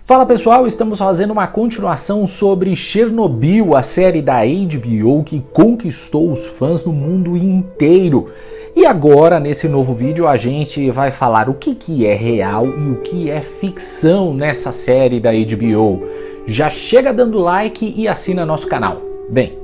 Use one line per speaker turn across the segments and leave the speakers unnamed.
Fala pessoal, estamos fazendo uma continuação sobre Chernobyl, a série da HBO que conquistou os fãs no mundo inteiro. E agora, nesse novo vídeo, a gente vai falar o que é real e o que é ficção nessa série da HBO. Já chega dando like e assina nosso canal. Vem!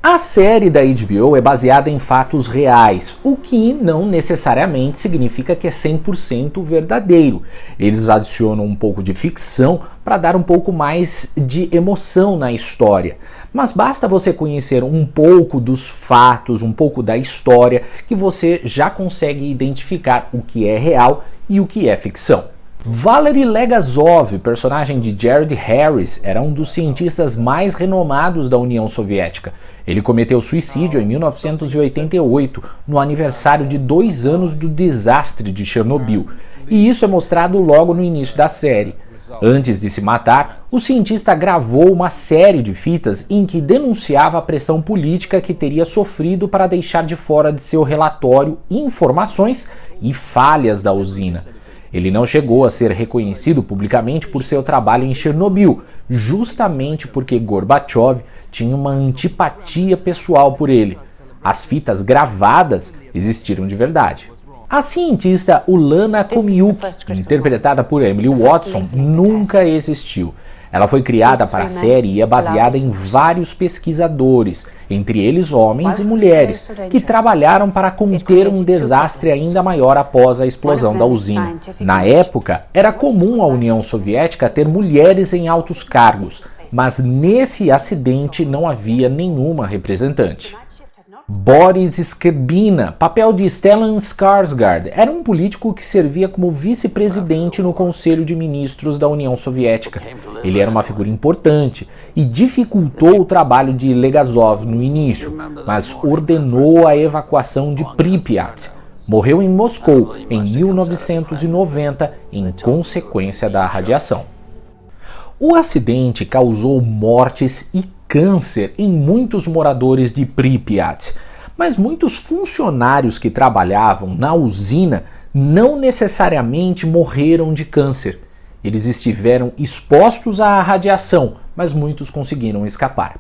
A série da HBO é baseada em fatos reais, o que não necessariamente significa que é 100% verdadeiro. Eles adicionam um pouco de ficção para dar um pouco mais de emoção na história. Mas basta você conhecer um pouco dos fatos, um pouco da história, que você já consegue identificar o que é real e o que é ficção. Valery Legasov, personagem de Jared Harris, era um dos cientistas mais renomados da União Soviética. Ele cometeu suicídio em 1988, no aniversário de 2 anos do desastre de Chernobyl, e isso é mostrado logo no início da série. Antes de se matar, o cientista gravou uma série de fitas em que denunciava a pressão política que teria sofrido para deixar de fora de seu relatório informações e falhas da usina. Ele não chegou a ser reconhecido publicamente por seu trabalho em Chernobyl, justamente porque Gorbachev tinha uma antipatia pessoal por ele. As fitas gravadas existiram de verdade. A cientista Ulana Komiuk, interpretada por Emily Watson, nunca existiu. Ela foi criada para a série e é baseada em vários pesquisadores, entre eles homens e mulheres, que trabalharam para conter um desastre ainda maior após a explosão da usina. Na época, era comum a União Soviética ter mulheres em altos cargos, mas nesse acidente não havia nenhuma representante. Boris Skrbina, papel de Stellan Skarsgård, era um político que servia como vice-presidente no Conselho de Ministros da União Soviética. Ele era uma figura importante e dificultou o trabalho de Legasov no início, mas ordenou a evacuação de Pripyat. Morreu em Moscou em 1990 em consequência da radiação. O acidente causou mortes e câncer em muitos moradores de Pripyat, mas muitos funcionários que trabalhavam na usina não necessariamente morreram de câncer. Eles estiveram expostos à radiação, mas muitos conseguiram escapar.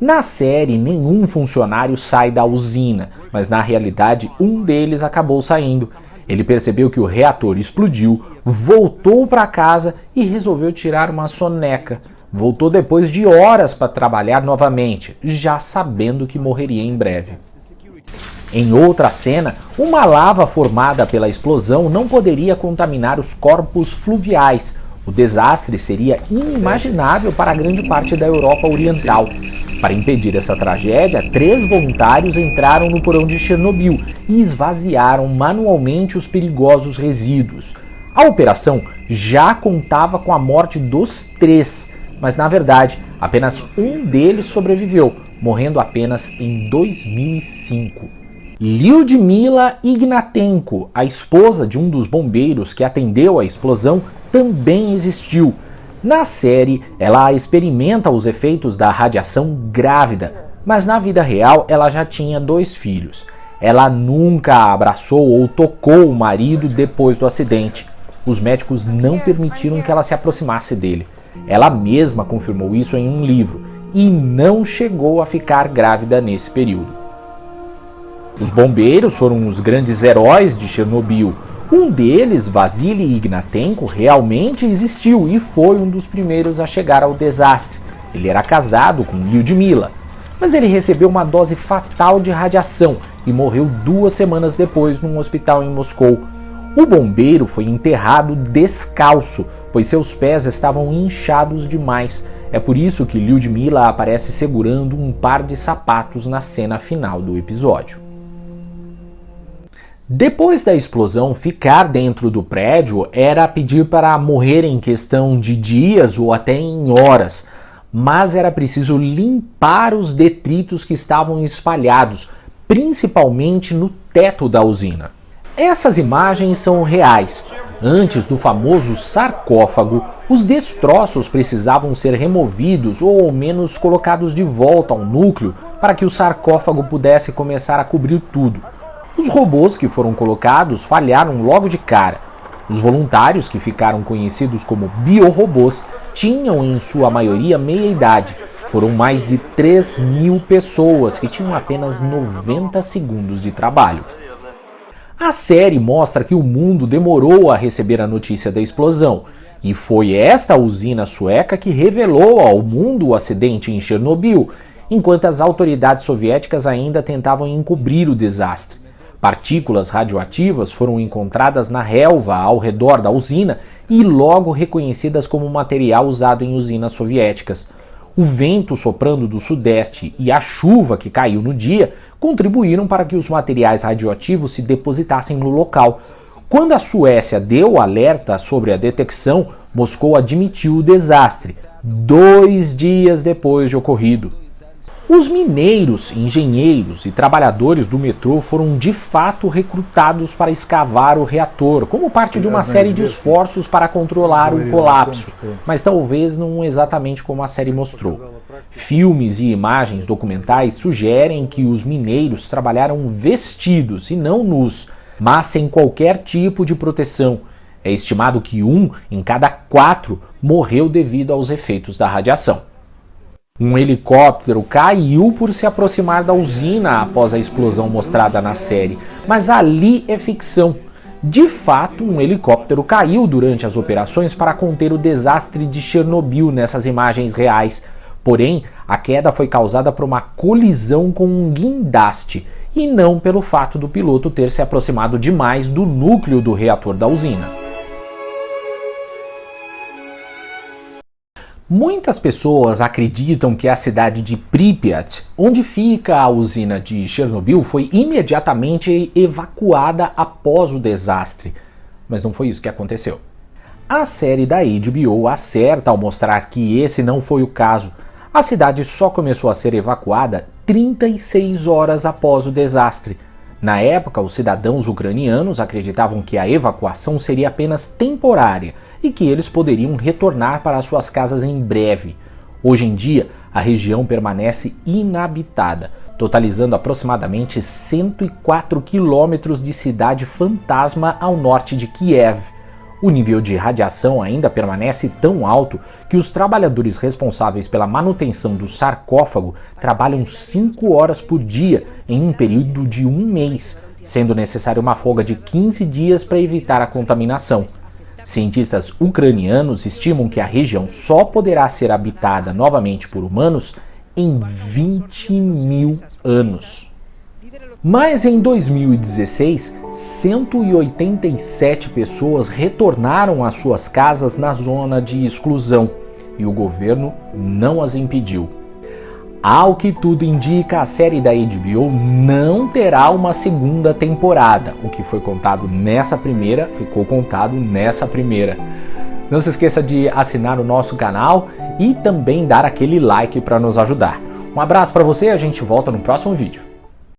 Na série, nenhum funcionário sai da usina, mas na realidade um deles acabou saindo. Ele percebeu que o reator explodiu, voltou para casa e resolveu tirar uma soneca. Voltou depois de horas para trabalhar novamente, já sabendo que morreria em breve. Em outra cena, uma lava formada pela explosão não poderia contaminar os corpos fluviais. O desastre seria inimaginável para grande parte da Europa Oriental. Para impedir essa tragédia, 3 voluntários entraram no porão de Chernobyl e esvaziaram manualmente os perigosos resíduos. A operação já contava com a morte dos 3, mas na verdade apenas um deles sobreviveu, morrendo apenas em 2005. Lyudmila Ignatenko, a esposa de um dos bombeiros que atendeu à explosão, também existiu. Na série, ela experimenta os efeitos da radiação grávida, mas na vida real ela já tinha 2 filhos. Ela nunca abraçou ou tocou o marido depois do acidente. Os médicos não permitiram que ela se aproximasse dele. Ela mesma confirmou isso em um livro e não chegou a ficar grávida nesse período. Os bombeiros foram os grandes heróis de Chernobyl. Um deles, Vasily Ignatenko, realmente existiu e foi um dos primeiros a chegar ao desastre. Ele era casado com Lyudmila, mas ele recebeu uma dose fatal de radiação e morreu 2 semanas depois num hospital em Moscou. O bombeiro foi enterrado descalço, pois seus pés estavam inchados demais. É por isso que Lyudmila aparece segurando um par de sapatos na cena final do episódio. Depois da explosão, ficar dentro do prédio era pedir para morrer em questão de dias ou até em horas, mas era preciso limpar os detritos que estavam espalhados, principalmente no teto da usina. Essas imagens são reais. Antes do famoso sarcófago, os destroços precisavam ser removidos ou ao menos colocados de volta ao núcleo para que o sarcófago pudesse começar a cobrir tudo. Os robôs que foram colocados falharam logo de cara. Os voluntários, que ficaram conhecidos como biorobôs, tinham em sua maioria meia-idade. Foram mais de 3.000 pessoas que tinham apenas 90 segundos de trabalho. A série mostra que o mundo demorou a receber a notícia da explosão, e foi esta usina sueca que revelou ao mundo o acidente em Chernobyl, enquanto as autoridades soviéticas ainda tentavam encobrir o desastre. Partículas radioativas foram encontradas na relva ao redor da usina e logo reconhecidas como material usado em usinas soviéticas. O vento soprando do sudeste e a chuva que caiu no dia contribuíram para que os materiais radioativos se depositassem no local. Quando a Suécia deu o alerta sobre a detecção, Moscou admitiu o desastre, 2 dias depois de ocorrido. Os mineiros, engenheiros e trabalhadores do metrô foram de fato recrutados para escavar o reator, como parte de uma série de esforços para controlar o colapso, mas talvez não exatamente como a série mostrou. Filmes e imagens documentais sugerem que os mineiros trabalharam vestidos e não nus, mas sem qualquer tipo de proteção. É estimado que 1 em cada 4 morreu devido aos efeitos da radiação. Um helicóptero caiu por se aproximar da usina após a explosão mostrada na série, mas ali é ficção. De fato, um helicóptero caiu durante as operações para conter o desastre de Chernobyl nessas imagens reais. Porém, a queda foi causada por uma colisão com um guindaste, e não pelo fato do piloto ter se aproximado demais do núcleo do reator da usina. Muitas pessoas acreditam que a cidade de Pripyat, onde fica a usina de Chernobyl, foi imediatamente evacuada após o desastre, mas não foi isso que aconteceu. A série da HBO acerta ao mostrar que esse não foi o caso. A cidade só começou a ser evacuada 36 horas após o desastre. Na época, os cidadãos ucranianos acreditavam que a evacuação seria apenas temporária e que eles poderiam retornar para suas casas em breve. Hoje em dia, a região permanece inabitada, totalizando aproximadamente 104 quilômetros de cidade fantasma ao norte de Kiev. O nível de radiação ainda permanece tão alto que os trabalhadores responsáveis pela manutenção do sarcófago trabalham 5 horas por dia em um período de 1 mês, sendo necessária uma folga de 15 dias para evitar a contaminação. Cientistas ucranianos estimam que a região só poderá ser habitada novamente por humanos em 20.000 anos. Mas em 2016, 187 pessoas retornaram às suas casas na zona de exclusão e o governo não as impediu. Ao que tudo indica, a série da HBO não terá uma segunda temporada. O que foi contado nessa primeira, ficou contado nessa primeira. Não se esqueça de assinar o nosso canal e também dar aquele like para nos ajudar. Um abraço para você, a gente volta no próximo vídeo.